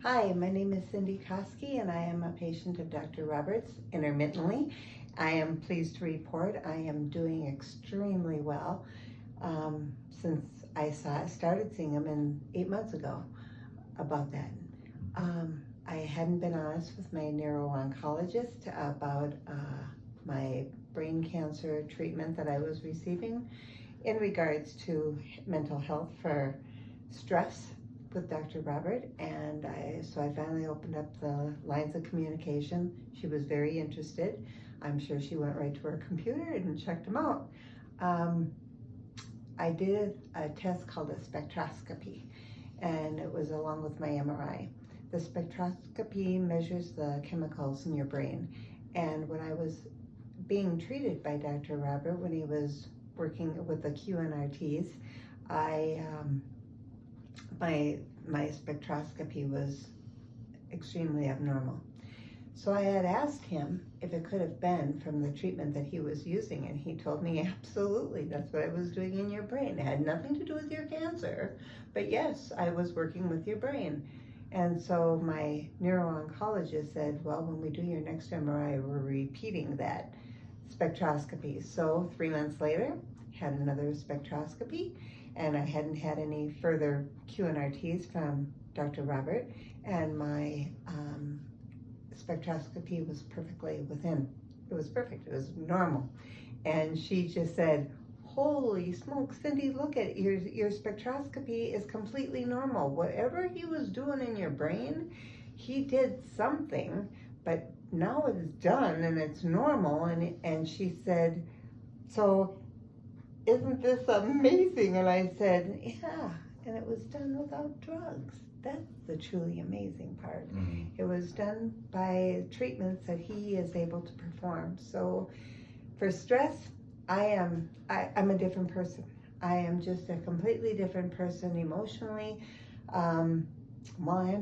Hi, my name is Cindy Koski and I am a patient of Dr. Roberts intermittently. I am pleased to report I am doing extremely well since I started seeing him 8 months ago about that. I hadn't been honest with my neuro-oncologist about my brain cancer treatment that I was receiving in regards to mental health for stress with Dr. Robert, and so I finally opened up the lines of communication. She was very interested. I'm sure she went right to her computer and checked them out. I did a test called a spectroscopy, and it was along with my MRI. The spectroscopy measures the chemicals in your brain, and when I was being treated by Dr. Robert, when he was working with the QNRTs, my spectroscopy was extremely abnormal. So I had asked him if it could have been from the treatment that he was using, and he told me absolutely, that's what I was doing in your brain. It had nothing to do with your cancer, but yes, I was working with your brain. And so my neuro-oncologist said, well, when we do your next MRI, we're repeating that spectroscopy. So 3 months later, had another spectroscopy, and I hadn't had any further QNRTs from Dr. Robert, and my spectroscopy was perfectly within. It was perfect, it was normal. And she just said, holy smokes, Cindy, look at your spectroscopy is completely normal. Whatever he was doing in your brain, he did something, but now it's done and it's normal. And she said, so isn't this amazing? And I said, yeah, and it was done without drugs. That's the truly amazing part. Mm-hmm. It was done by treatments that he is able to perform. So for stress, I'm a different person. I am just a completely different person emotionally, and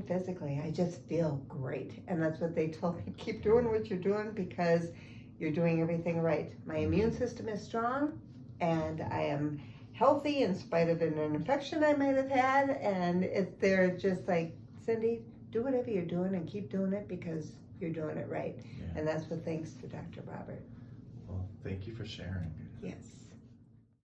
physically. I just feel great. And that's what they told me. Keep doing what you're doing because you're doing everything right. My immune system is strong, and I am healthy in spite of an infection I might have had. And they're just like, Cindy, do whatever you're doing and keep doing it because you're doing it right. Yeah. And that's with thanks to Dr. Robert. Well, thank you for sharing. Yes.